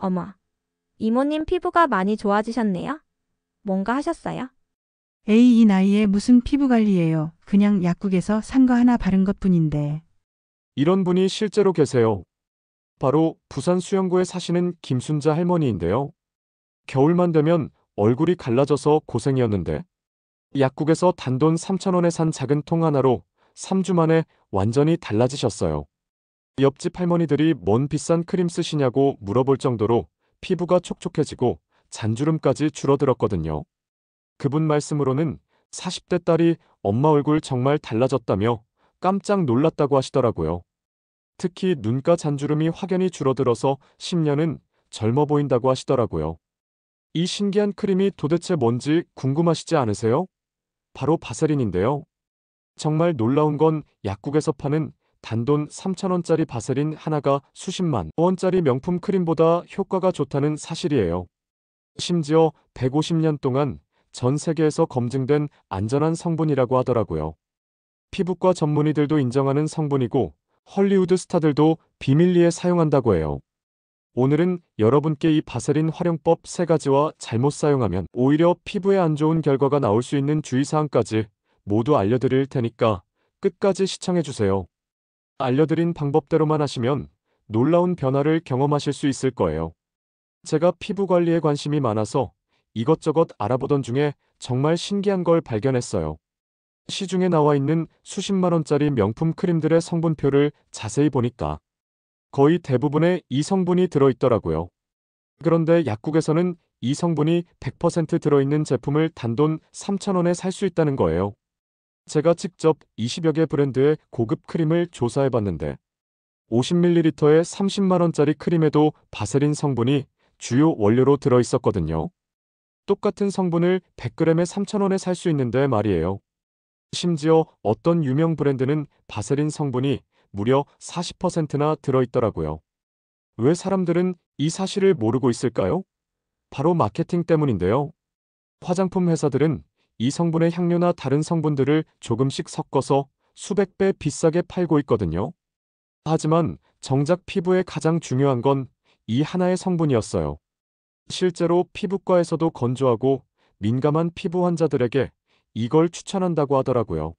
어머, 이모님 피부가 많이 좋아지셨네요? 뭔가 하셨어요? 에이, 이 나이에 무슨 피부 관리예요. 그냥 약국에서 산 거 하나 바른 것뿐인데. 이런 분이 실제로 계세요. 바로 부산 수영구에 사시는 김순자 할머니인데요. 겨울만 되면 얼굴이 갈라져서 고생이었는데 약국에서 단돈 3,000원에 산 작은 통 하나로 3주 만에 완전히 달라지셨어요. 옆집 할머니들이 뭔 비싼 크림 쓰시냐고 물어볼 정도로 피부가 촉촉해지고 잔주름까지 줄어들었거든요. 그분 말씀으로는 40대 딸이 엄마 얼굴 정말 달라졌다며 깜짝 놀랐다고 하시더라고요. 특히 눈가 잔주름이 확연히 줄어들어서 10년은 젊어 보인다고 하시더라고요. 이 신기한 크림이 도대체 뭔지 궁금하시지 않으세요? 바로 바세린인데요. 정말 놀라운 건 약국에서 파는 단돈 3,000원짜리 바세린 하나가 수십만 원짜리 명품 크림보다 효과가 좋다는 사실이에요. 심지어 150년 동안 전 세계에서 검증된 안전한 성분이라고 하더라고요. 피부과 전문의들도 인정하는 성분이고 헐리우드 스타들도 비밀리에 사용한다고 해요. 오늘은 여러분께 이 바세린 활용법 3가지와 잘못 사용하면 오히려 피부에 안 좋은 결과가 나올 수 있는 주의사항까지 모두 알려드릴 테니까 끝까지 시청해주세요. 알려드린 방법대로만 하시면 놀라운 변화를 경험하실 수 있을 거예요. 제가 피부 관리에 관심이 많아서 이것저것 알아보던 중에 정말 신기한 걸 발견했어요. 시중에 나와 있는 수십만 원짜리 명품 크림들의 성분표를 자세히 보니까 거의 대부분의 이 성분이 들어있더라고요. 그런데 약국에서는 이 성분이 100% 들어있는 제품을 단돈 3,000원에 살 수 있다는 거예요. 제가 직접 20여 개 브랜드의 고급 크림을 조사해봤는데 50ml의 30만 원짜리 크림에도 바세린 성분이 주요 원료로 들어있었거든요. 똑같은 성분을 100g에 3,000원에 살 수 있는데 말이에요. 심지어 어떤 유명 브랜드는 바세린 성분이 무려 40%나 들어있더라고요. 왜 사람들은 이 사실을 모르고 있을까요? 바로 마케팅 때문인데요. 화장품 회사들은 이 성분의 향료나 다른 성분들을 조금씩 섞어서 수백 배 비싸게 팔고 있거든요. 하지만 정작 피부에 가장 중요한 건 이 하나의 성분이었어요. 실제로 피부과에서도 건조하고 민감한 피부 환자들에게 이걸 추천한다고 하더라고요.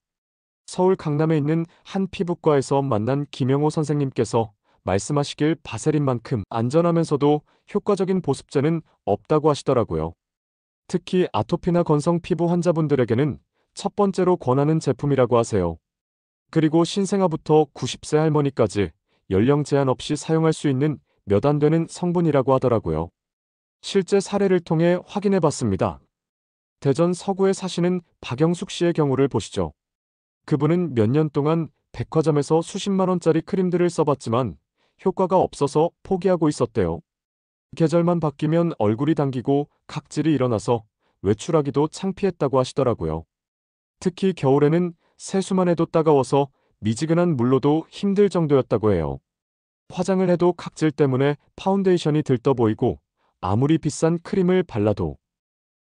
서울 강남에 있는 한 피부과에서 만난 김영호 선생님께서 말씀하시길 바세린만큼 안전하면서도 효과적인 보습제는 없다고 하시더라고요. 특히 아토피나 건성 피부 환자분들에게는 첫 번째로 권하는 제품이라고 하세요. 그리고 신생아부터 90세 할머니까지 연령 제한 없이 사용할 수 있는 몇 안 되는 성분이라고 하더라고요. 실제 사례를 통해 확인해 봤습니다. 대전 서구에 사시는 박영숙 씨의 경우를 보시죠. 그분은 몇 년 동안 백화점에서 수십만 원짜리 크림들을 써봤지만 효과가 없어서 포기하고 있었대요. 계절만 바뀌면 얼굴이 당기고 각질이 일어나서 외출하기도 창피했다고 하시더라고요. 특히 겨울에는 세수만 해도 따가워서 미지근한 물로도 힘들 정도였다고 해요. 화장을 해도 각질 때문에 파운데이션이 들떠 보이고 아무리 비싼 크림을 발라도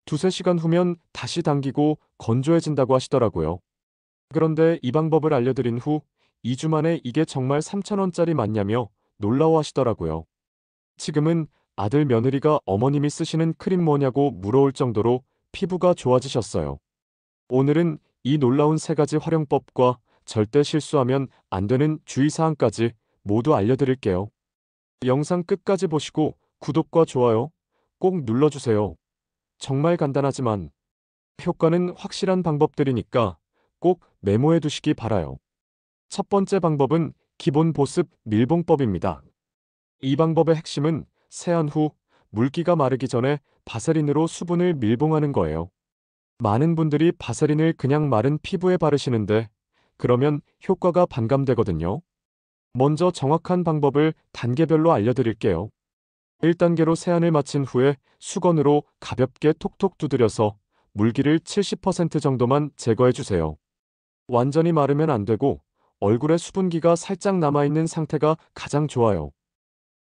두세 시간 후면 다시 당기고 건조해진다고 하시더라고요. 그런데 이 방법을 알려드린 후 2주 만에 이게 정말 3,000원짜리 맞냐며 놀라워하시더라고요. 지금은 아들 며느리가 어머님이 쓰시는 크림 뭐냐고 물어올 정도로 피부가 좋아지셨어요. 오늘은 이 놀라운 3가지 활용법과 절대 실수하면 안 되는 주의사항까지 모두 알려드릴게요. 영상 끝까지 보시고 구독과 좋아요 꼭 눌러주세요. 정말 간단하지만 효과는 확실한 방법들이니까 꼭 메모해 두시기 바라요. 첫 번째 방법은 기본 보습 밀봉법입니다. 이 방법의 핵심은 세안 후 물기가 마르기 전에 바세린으로 수분을 밀봉하는 거예요. 많은 분들이 바세린을 그냥 마른 피부에 바르시는데 그러면 효과가 반감되거든요. 먼저 정확한 방법을 단계별로 알려드릴게요. 1단계로 세안을 마친 후에 수건으로 가볍게 톡톡 두드려서 물기를 70% 정도만 제거해주세요. 완전히 마르면 안 되고 얼굴에 수분기가 살짝 남아있는 상태가 가장 좋아요.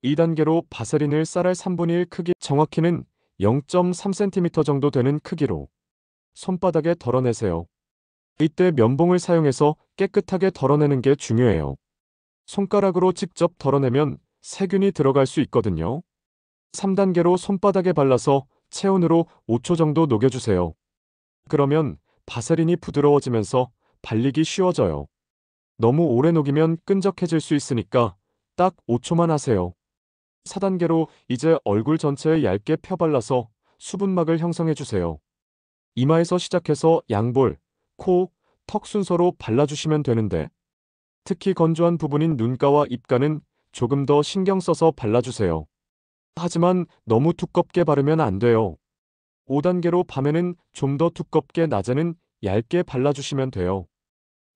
2단계로 바세린을 쌀알 3분의 1 크기, 정확히는 0.3cm 정도 되는 크기로 손바닥에 덜어내세요. 이때 면봉을 사용해서 깨끗하게 덜어내는 게 중요해요. 손가락으로 직접 덜어내면 세균이 들어갈 수 있거든요. 3단계로 손바닥에 발라서 체온으로 5초 정도 녹여주세요. 그러면 바세린이 부드러워지면서 발리기 쉬워져요. 너무 오래 녹이면 끈적해질 수 있으니까 딱 5초만 하세요. 4단계로 이제 얼굴 전체에 얇게 펴발라서 수분막을 형성해주세요. 이마에서 시작해서 양볼, 코, 턱 순서로 발라주시면 되는데 특히 건조한 부분인 눈가와 입가는 조금 더 신경 써서 발라주세요. 하지만 너무 두껍게 바르면 안 돼요. 5단계로 밤에는 좀 더 두껍게 낮에는 얇게 발라주시면 돼요.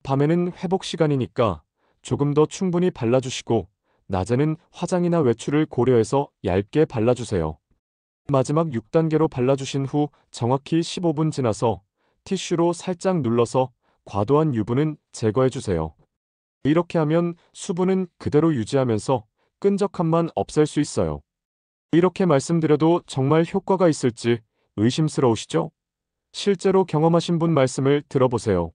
밤에는 회복 시간이니까 조금 더 충분히 발라주시고 낮에는 화장이나 외출을 고려해서 얇게 발라주세요. 마지막 6단계로 발라주신 후 정확히 15분 지나서 티슈로 살짝 눌러서 과도한 유분은 제거해주세요. 이렇게 하면 수분은 그대로 유지하면서 끈적함만 없앨 수 있어요. 이렇게 말씀드려도 정말 효과가 있을지 의심스러우시죠? 실제로 경험하신 분 말씀을 들어보세요.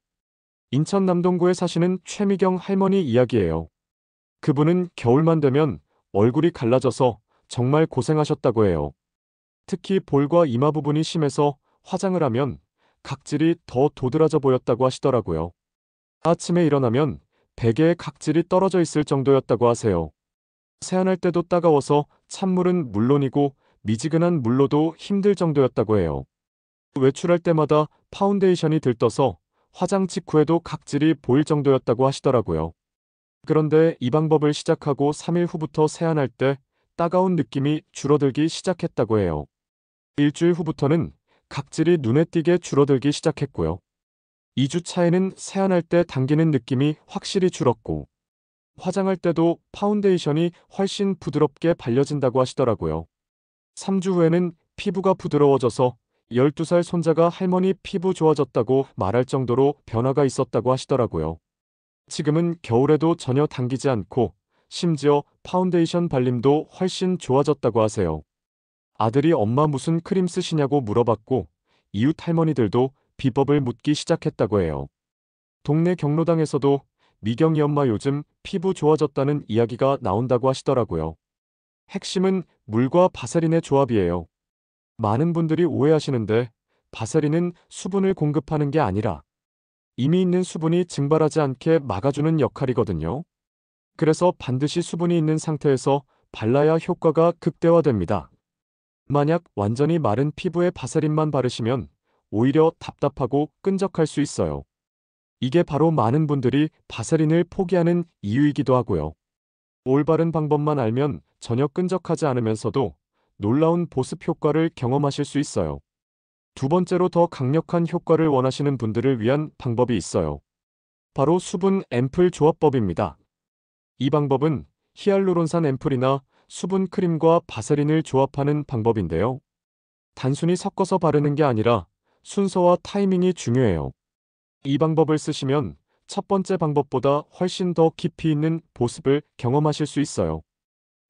인천 남동구에 사시는 최미경 할머니 이야기예요. 그분은 겨울만 되면 얼굴이 갈라져서 정말 고생하셨다고 해요. 특히 볼과 이마 부분이 심해서 화장을 하면 각질이 더 도드라져 보였다고 하시더라고요. 아침에 일어나면 베개에 각질이 떨어져 있을 정도였다고 하세요. 세안할 때도 따가워서 찬물은 물론이고 미지근한 물로도 힘들 정도였다고 해요. 외출할 때마다 파운데이션이 들떠서 화장 직후에도 각질이 보일 정도였다고 하시더라고요. 그런데 이 방법을 시작하고 3일 후부터 세안할 때 따가운 느낌이 줄어들기 시작했다고 해요. 일주일 후부터는 각질이 눈에 띄게 줄어들기 시작했고요. 2주 차에는 세안할 때 당기는 느낌이 확실히 줄었고 화장할 때도 파운데이션이 훨씬 부드럽게 발려진다고 하시더라고요. 3주 후에는 피부가 부드러워져서 12살 손자가 할머니 피부 좋아졌다고 말할 정도로 변화가 있었다고 하시더라고요. 지금은 겨울에도 전혀 당기지 않고 심지어 파운데이션 발림도 훨씬 좋아졌다고 하세요. 아들이 엄마 무슨 크림 쓰시냐고 물어봤고 이웃 할머니들도 비법을 묻기 시작했다고 해요. 동네 경로당에서도 미경이 엄마 요즘 피부 좋아졌다는 이야기가 나온다고 하시더라고요. 핵심은 물과 바세린의 조합이에요. 많은 분들이 오해하시는데 바세린은 수분을 공급하는 게 아니라 이미 있는 수분이 증발하지 않게 막아주는 역할이거든요. 그래서 반드시 수분이 있는 상태에서 발라야 효과가 극대화됩니다. 만약 완전히 마른 피부에 바세린만 바르시면 오히려 답답하고 끈적할 수 있어요. 이게 바로 많은 분들이 바세린을 포기하는 이유이기도 하고요. 올바른 방법만 알면 전혀 끈적하지 않으면서도 놀라운 보습 효과를 경험하실 수 있어요. 두 번째로 더 강력한 효과를 원하시는 분들을 위한 방법이 있어요. 바로 수분 앰플 조합법입니다. 이 방법은 히알루론산 앰플이나 수분 크림과 바세린을 조합하는 방법인데요. 단순히 섞어서 바르는 게 아니라 순서와 타이밍이 중요해요. 이 방법을 쓰시면 첫 번째 방법보다 훨씬 더 깊이 있는 보습을 경험하실 수 있어요.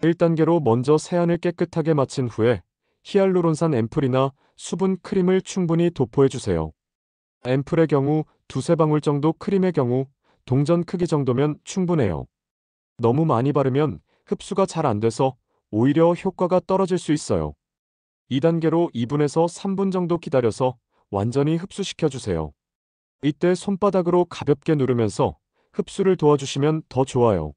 1단계로 먼저 세안을 깨끗하게 마친 후에 히알루론산 앰플이나 수분 크림을 충분히 도포해주세요. 앰플의 경우 두세 방울 정도, 크림의 경우 동전 크기 정도면 충분해요. 너무 많이 바르면 흡수가 잘 안 돼서 오히려 효과가 떨어질 수 있어요. 2단계로 2분에서 3분 정도 기다려서 완전히 흡수시켜주세요. 이때 손바닥으로 가볍게 누르면서 흡수를 도와주시면 더 좋아요.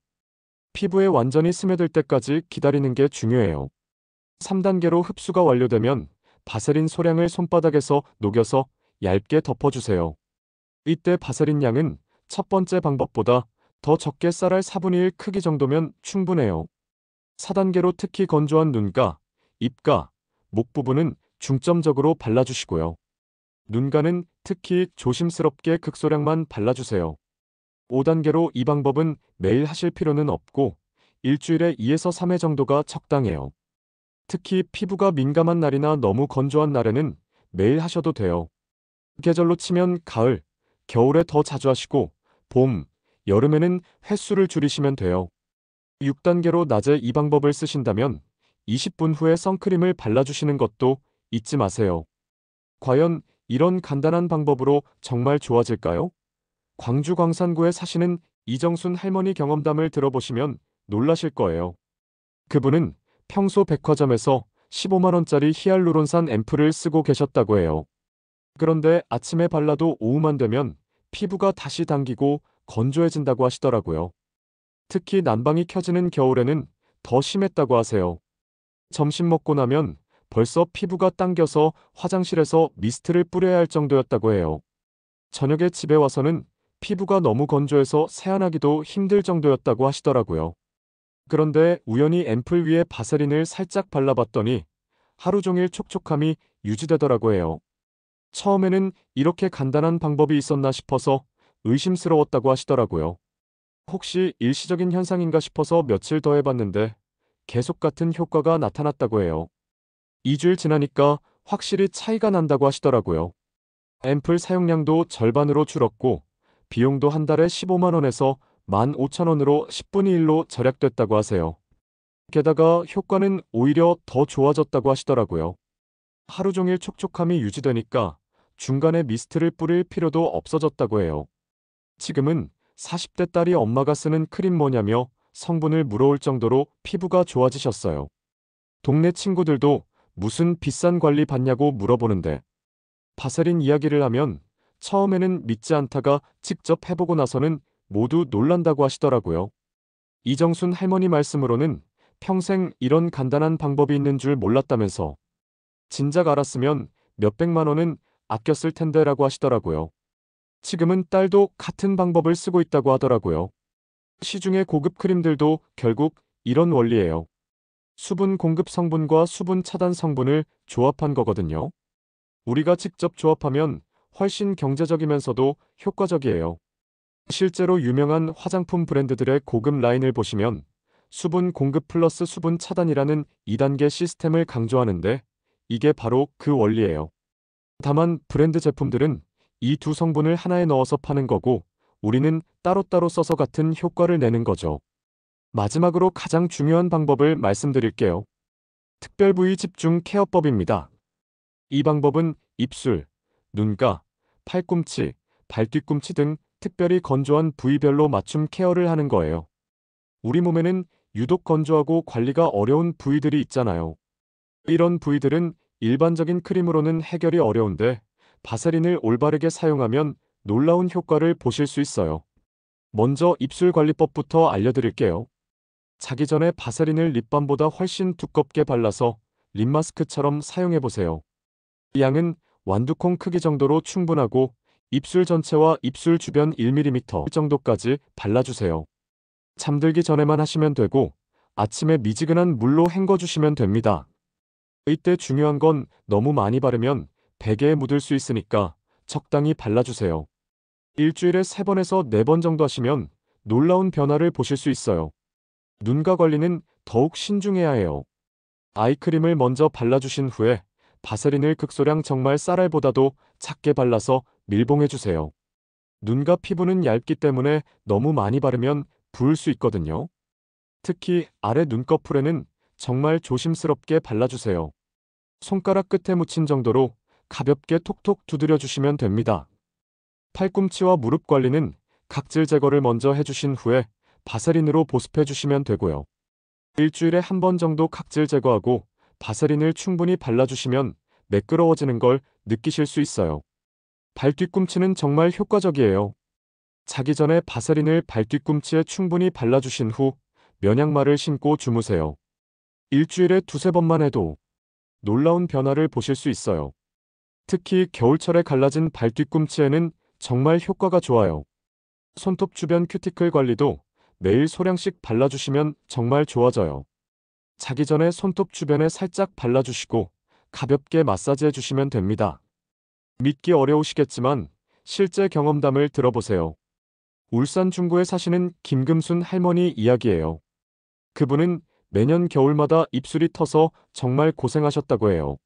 피부에 완전히 스며들 때까지 기다리는 게 중요해요. 3단계로 흡수가 완료되면 바세린 소량을 손바닥에서 녹여서 얇게 덮어주세요. 이때 바세린 양은 첫 번째 방법보다 더 적게 쌀알 4분의 1 크기 정도면 충분해요. 4단계로 특히 건조한 눈가, 입가, 목 부분은 중점적으로 발라주시고요. 눈가는 특히 조심스럽게 극소량만 발라주세요. 5단계로 이 방법은 매일 하실 필요는 없고 일주일에 2에서 3회 정도가 적당해요. 특히 피부가 민감한 날이나 너무 건조한 날에는 매일 하셔도 돼요. 계절로 치면 가을, 겨울에 더 자주 하시고 봄, 여름에는 횟수를 줄이시면 돼요. 6단계로 낮에 이 방법을 쓰신다면 20분 후에 선크림을 발라주시는 것도 잊지 마세요. 과연 이런 간단한 방법으로 정말 좋아질까요? 광주 광산구에 사시는 이정순 할머니 경험담을 들어보시면 놀라실 거예요. 그분은 평소 백화점에서 15만 원짜리 히알루론산 앰플을 쓰고 계셨다고 해요. 그런데 아침에 발라도 오후만 되면 피부가 다시 당기고 건조해진다고 하시더라고요. 특히 난방이 켜지는 겨울에는 더 심했다고 하세요. 점심 먹고 나면 벌써 피부가 당겨서 화장실에서 미스트를 뿌려야 할 정도였다고 해요. 저녁에 집에 와서는 피부가 너무 건조해서 세안하기도 힘들 정도였다고 하시더라고요. 그런데 우연히 앰플 위에 바세린을 살짝 발라봤더니 하루 종일 촉촉함이 유지되더라고 해요. 처음에는 이렇게 간단한 방법이 있었나 싶어서 의심스러웠다고 하시더라고요. 혹시 일시적인 현상인가 싶어서 며칠 더 해봤는데 계속 같은 효과가 나타났다고 해요. 2주일 지나니까 확실히 차이가 난다고 하시더라고요. 앰플 사용량도 절반으로 줄었고 비용도 한 달에 15만 원에서 15,000원으로 10분의 1로 절약됐다고 하세요. 게다가 효과는 오히려 더 좋아졌다고 하시더라고요. 하루 종일 촉촉함이 유지되니까 중간에 미스트를 뿌릴 필요도 없어졌다고 해요. 지금은 40대 딸이 엄마가 쓰는 크림 뭐냐며 성분을 물어올 정도로 피부가 좋아지셨어요. 동네 친구들도 무슨 비싼 관리 받냐고 물어보는데 바세린 이야기를 하면 처음에는 믿지 않다가 직접 해보고 나서는 모두 놀란다고 하시더라고요. 이정순 할머니 말씀으로는 평생 이런 간단한 방법이 있는 줄 몰랐다면서 진작 알았으면 몇백만 원은 아꼈을 텐데라고 하시더라고요. 지금은 딸도 같은 방법을 쓰고 있다고 하더라고요. 시중의 고급 크림들도 결국 이런 원리예요. 수분 공급 성분과 수분 차단 성분을 조합한 거거든요. 우리가 직접 조합하면 훨씬 경제적이면서도 효과적이에요. 실제로 유명한 화장품 브랜드들의 고급 라인을 보시면 수분 공급 플러스 수분 차단이라는 2단계 시스템을 강조하는데 이게 바로 그 원리예요. 다만 브랜드 제품들은 이 두 성분을 하나에 넣어서 파는 거고 우리는 따로따로 써서 같은 효과를 내는 거죠. 마지막으로 가장 중요한 방법을 말씀드릴게요. 특별 부위 집중 케어법입니다. 이 방법은 입술, 눈가, 팔꿈치, 발뒤꿈치 등 특별히 건조한 부위별로 맞춤 케어를 하는 거예요. 우리 몸에는 유독 건조하고 관리가 어려운 부위들이 있잖아요. 이런 부위들은 일반적인 크림으로는 해결이 어려운데 바세린을 올바르게 사용하면 놀라운 효과를 보실 수 있어요. 먼저 입술 관리법부터 알려드릴게요. 자기 전에 바세린을 립밤보다 훨씬 두껍게 발라서 립마스크처럼 사용해보세요. 양은 완두콩 크기 정도로 충분하고 입술 전체와 입술 주변 1mm 정도까지 발라주세요. 잠들기 전에만 하시면 되고 아침에 미지근한 물로 헹궈주시면 됩니다. 이때 중요한 건 너무 많이 바르면 베개에 묻을 수 있으니까 적당히 발라주세요. 일주일에 3번에서 4번 정도 하시면 놀라운 변화를 보실 수 있어요. 눈가 관리는 더욱 신중해야 해요. 아이크림을 먼저 발라주신 후에 바세린을 극소량 정말 쌀알보다도 작게 발라서 밀봉해주세요. 눈가 피부는 얇기 때문에 너무 많이 바르면 부을 수 있거든요. 특히 아래 눈꺼풀에는 정말 조심스럽게 발라주세요. 손가락 끝에 묻힌 정도로 가볍게 톡톡 두드려주시면 됩니다. 팔꿈치와 무릎 관리는 각질 제거를 먼저 해주신 후에 바세린으로 보습해주시면 되고요. 일주일에 1번 정도 각질 제거하고 바세린을 충분히 발라주시면 매끄러워지는 걸 느끼실 수 있어요. 발뒤꿈치는 정말 효과적이에요. 자기 전에 바세린을 발뒤꿈치에 충분히 발라주신 후 면양말을 신고 주무세요. 일주일에 2~3번만 해도 놀라운 변화를 보실 수 있어요. 특히 겨울철에 갈라진 발뒤꿈치에는 정말 효과가 좋아요. 손톱 주변 큐티클 관리도 매일 소량씩 발라주시면 정말 좋아져요. 자기 전에 손톱 주변에 살짝 발라주시고 가볍게 마사지해 주시면 됩니다. 믿기 어려우시겠지만 실제 경험담을 들어보세요. 울산 중구에 사시는 김금순 할머니 이야기예요. 그분은 매년 겨울마다 입술이 터서 정말 고생하셨다고 해요.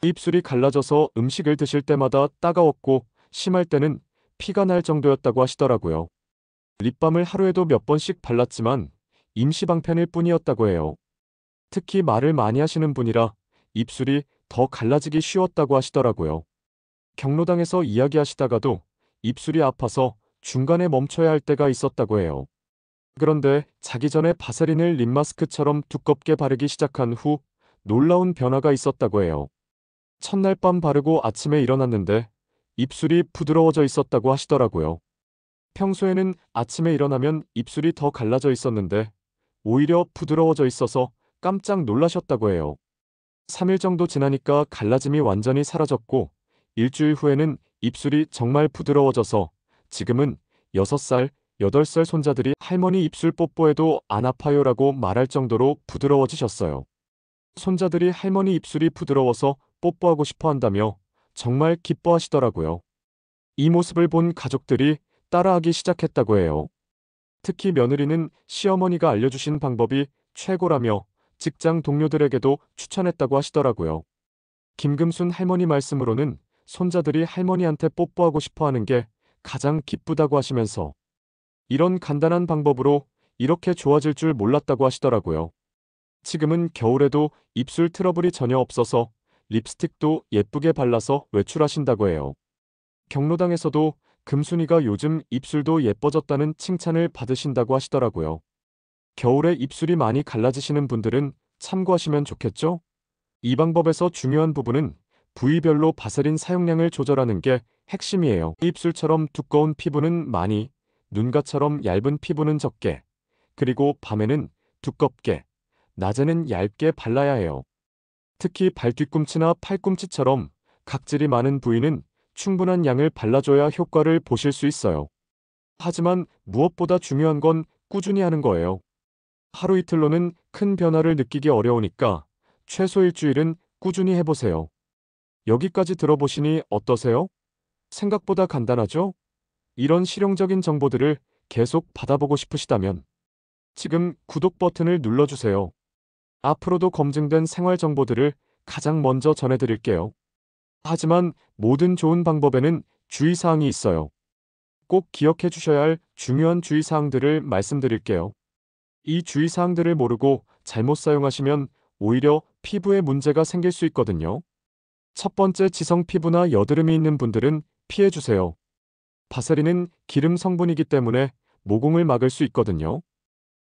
입술이 갈라져서 음식을 드실 때마다 따가웠고 심할 때는 피가 날 정도였다고 하시더라고요. 립밤을 하루에도 몇 번씩 발랐지만 임시방편일 뿐이었다고 해요. 특히 말을 많이 하시는 분이라 입술이 더 갈라지기 쉬웠다고 하시더라고요. 경로당에서 이야기하시다가도 입술이 아파서 중간에 멈춰야 할 때가 있었다고 해요. 그런데 자기 전에 바세린을 립마스크처럼 두껍게 바르기 시작한 후 놀라운 변화가 있었다고 해요. 첫날 밤 바르고 아침에 일어났는데 입술이 부드러워져 있었다고 하시더라고요. 평소에는 아침에 일어나면 입술이 더 갈라져 있었는데 오히려 부드러워져 있어서 깜짝 놀라셨다고 해요. 3일 정도 지나니까 갈라짐이 완전히 사라졌고 일주일 후에는 입술이 정말 부드러워져서 지금은 6살, 8살 손자들이 할머니 입술 뽀뽀해도 안 아파요라고 말할 정도로 부드러워지셨어요. 손자들이 할머니 입술이 부드러워서 뽀뽀하고 싶어 한다며 정말 기뻐하시더라고요. 이 모습을 본 가족들이 따라하기 시작했다고 해요. 특히 며느리는 시어머니가 알려주신 방법이 최고라며 직장 동료들에게도 추천했다고 하시더라고요. 김금순 할머니 말씀으로는 손자들이 할머니한테 뽀뽀하고 싶어 하는 게 가장 기쁘다고 하시면서 이런 간단한 방법으로 이렇게 좋아질 줄 몰랐다고 하시더라고요. 지금은 겨울에도 입술 트러블이 전혀 없어서 립스틱도 예쁘게 발라서 외출하신다고 해요. 경로당에서도 금순이가 요즘 입술도 예뻐졌다는 칭찬을 받으신다고 하시더라고요. 겨울에 입술이 많이 갈라지시는 분들은 참고하시면 좋겠죠? 이 방법에서 중요한 부분은 부위별로 바세린 사용량을 조절하는 게 핵심이에요. 입술처럼 두꺼운 피부는 많이, 눈가처럼 얇은 피부는 적게, 그리고 밤에는 두껍게, 낮에는 얇게 발라야 해요. 특히 발 뒤꿈치나 팔꿈치처럼 각질이 많은 부위는 충분한 양을 발라줘야 효과를 보실 수 있어요. 하지만 무엇보다 중요한 건 꾸준히 하는 거예요. 하루 이틀로는 큰 변화를 느끼기 어려우니까 최소 일주일은 꾸준히 해보세요. 여기까지 들어보시니 어떠세요? 생각보다 간단하죠? 이런 실용적인 정보들을 계속 받아보고 싶으시다면 지금 구독 버튼을 눌러주세요. 앞으로도 검증된 생활 정보들을 가장 먼저 전해드릴게요. 하지만 모든 좋은 방법에는 주의사항이 있어요. 꼭 기억해 주셔야 할 중요한 주의사항들을 말씀드릴게요. 이 주의사항들을 모르고 잘못 사용하시면 오히려 피부에 문제가 생길 수 있거든요. 첫 번째, 지성 피부나 여드름이 있는 분들은 피해주세요. 바세린은 기름 성분이기 때문에 모공을 막을 수 있거든요.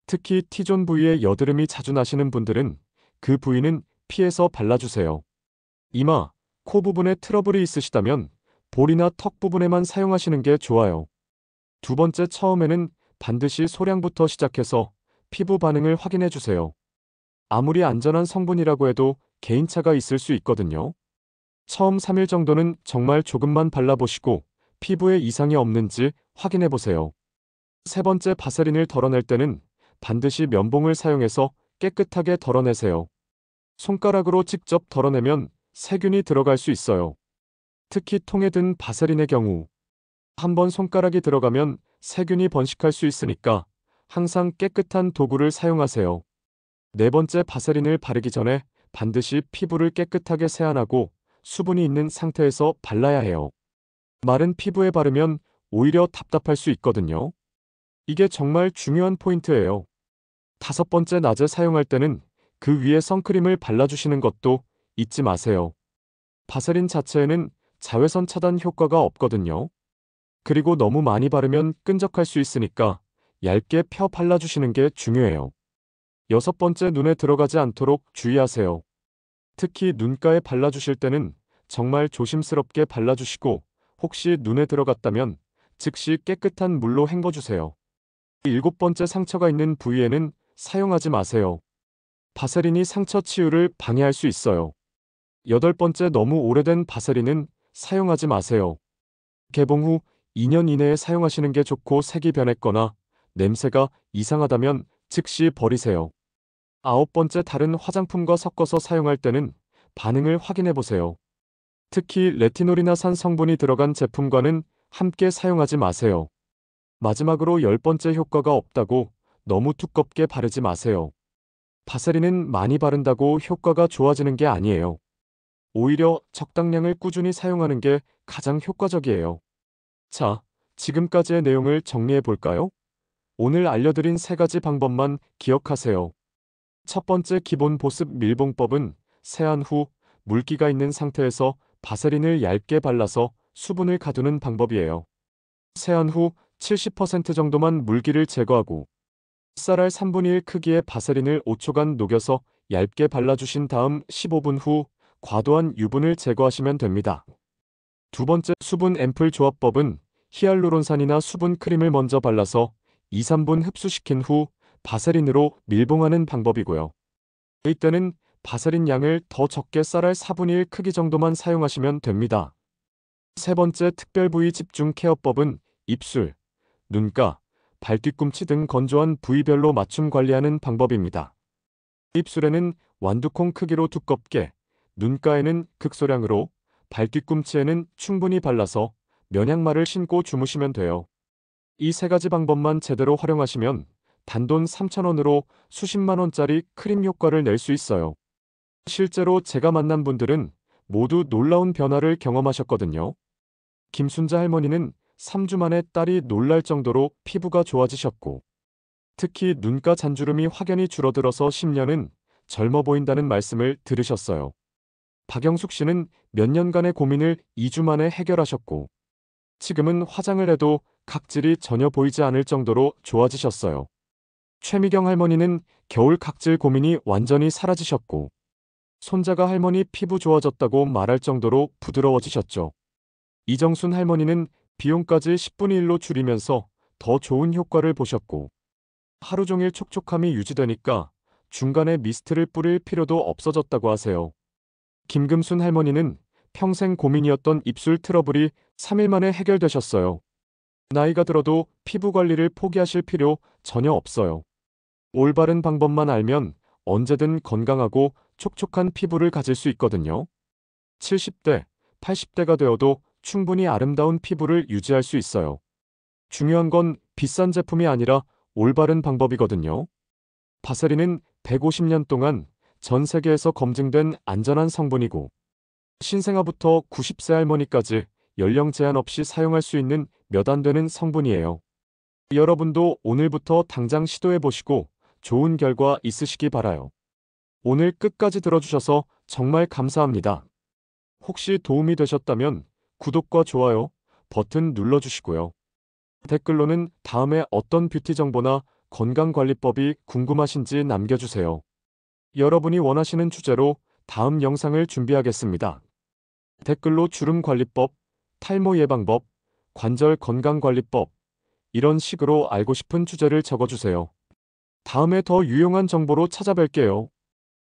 특히 T존 부위에 여드름이 자주 나시는 분들은 그 부위는 피해서 발라주세요. 이마, 코 부분에 트러블이 있으시다면 볼이나 턱 부분에만 사용하시는 게 좋아요. 두 번째, 처음에는 반드시 소량부터 시작해서 피부 반응을 확인해 주세요. 아무리 안전한 성분이라고 해도 개인차가 있을 수 있거든요. 처음 3일 정도는 정말 조금만 발라보시고 피부에 이상이 없는지 확인해 보세요. 세 번째, 바세린을 덜어낼 때는 반드시 면봉을 사용해서 깨끗하게 덜어내세요. 손가락으로 직접 덜어내면 세균이 들어갈 수 있어요. 특히 통에 든 바세린의 경우 한번 손가락이 들어가면 세균이 번식할 수 있으니까 항상 깨끗한 도구를 사용하세요. 네 번째, 바세린을 바르기 전에 반드시 피부를 깨끗하게 세안하고 수분이 있는 상태에서 발라야 해요. 마른 피부에 바르면 오히려 답답할 수 있거든요. 이게 정말 중요한 포인트예요. 다섯 번째, 낮에 사용할 때는 그 위에 선크림을 발라주시는 것도 잊지 마세요. 바세린 자체에는 자외선 차단 효과가 없거든요. 그리고 너무 많이 바르면 끈적할 수 있으니까 얇게 펴 발라주시는 게 중요해요. 여섯 번째, 눈에 들어가지 않도록 주의하세요. 특히 눈가에 발라주실 때는 정말 조심스럽게 발라주시고 혹시 눈에 들어갔다면 즉시 깨끗한 물로 헹궈주세요. 일곱 번째, 상처가 있는 부위에는 사용하지 마세요. 바세린이 상처 치유를 방해할 수 있어요. 여덟 번째, 너무 오래된 바세린은 사용하지 마세요. 개봉 후 2년 이내에 사용하시는 게 좋고 색이 변했거나 냄새가 이상하다면 즉시 버리세요. 아홉 번째, 다른 화장품과 섞어서 사용할 때는 반응을 확인해 보세요. 특히 레티놀이나 산 성분이 들어간 제품과는 함께 사용하지 마세요. 마지막으로 열 번째, 효과가 없다고 너무 두껍게 바르지 마세요. 바세린은 많이 바른다고 효과가 좋아지는 게 아니에요. 오히려 적당량을 꾸준히 사용하는 게 가장 효과적이에요. 자, 지금까지의 내용을 정리해 볼까요? 오늘 알려드린 세 가지 방법만 기억하세요. 첫 번째, 기본 보습 밀봉법은 세안 후 물기가 있는 상태에서 바세린을 얇게 발라서 수분을 가두는 방법이에요. 세안 후 70% 정도만 물기를 제거하고 쌀알 3분의 1 크기의 바세린을 5초간 녹여서 얇게 발라주신 다음 15분 후 과도한 유분을 제거하시면 됩니다. 두 번째 수분 앰플 조합법은 히알루론산이나 수분 크림을 먼저 발라서 2, 3분 흡수시킨 후 바세린으로 밀봉하는 방법이고요. 이때는 바세린 양을 더 적게 쌀알 4분의 1 크기 정도만 사용하시면 됩니다. 세 번째 특별 부위 집중 케어법은 입술, 눈가, 발뒤꿈치 등 건조한 부위별로 맞춤 관리하는 방법입니다. 입술에는 완두콩 크기로 두껍게, 눈가에는 극소량으로, 발뒤꿈치에는 충분히 발라서 면양말을 신고 주무시면 돼요. 이 세 가지 방법만 제대로 활용하시면 단돈 3,000원으로 수십만 원짜리 크림 효과를 낼 수 있어요. 실제로 제가 만난 분들은 모두 놀라운 변화를 경험하셨거든요. 김순자 할머니는 3주 만에 딸이 놀랄 정도로 피부가 좋아지셨고, 특히 눈가 잔주름이 확연히 줄어들어서 10년은 젊어 보인다는 말씀을 들으셨어요. 박영숙 씨는 몇 년간의 고민을 2주 만에 해결하셨고, 지금은 화장을 해도 각질이 전혀 보이지 않을 정도로 좋아지셨어요. 최미경 할머니는 겨울 각질 고민이 완전히 사라지셨고, 손자가 할머니 피부 좋아졌다고 말할 정도로 부드러워지셨죠. 이정순 할머니는 비용까지 10분의 1로 줄이면서 더 좋은 효과를 보셨고, 하루 종일 촉촉함이 유지되니까 중간에 미스트를 뿌릴 필요도 없어졌다고 하세요. 김금순 할머니는 평생 고민이었던 입술 트러블이 3일 만에 해결되셨어요. 나이가 들어도 피부 관리를 포기하실 필요 전혀 없어요. 올바른 방법만 알면 언제든 건강하고 촉촉한 피부를 가질 수 있거든요. 70대, 80대가 되어도 충분히 아름다운 피부를 유지할 수 있어요. 중요한 건 비싼 제품이 아니라 올바른 방법이거든요. 바세린은 150년 동안 전 세계에서 검증된 안전한 성분이고, 신생아부터 90세 할머니까지 연령 제한 없이 사용할 수 있는 몇 안 되는 성분이에요. 여러분도 오늘부터 당장 시도해보시고 좋은 결과 있으시기 바라요. 오늘 끝까지 들어주셔서 정말 감사합니다. 혹시 도움이 되셨다면 구독과 좋아요 버튼 눌러주시고요. 댓글로는 다음에 어떤 뷰티 정보나 건강관리법이 궁금하신지 남겨주세요. 여러분이 원하시는 주제로 다음 영상을 준비하겠습니다. 댓글로 주름관리법, 탈모 예방법, 관절 건강관리법, 이런 식으로 알고 싶은 주제를 적어주세요. 다음에 더 유용한 정보로 찾아뵐게요.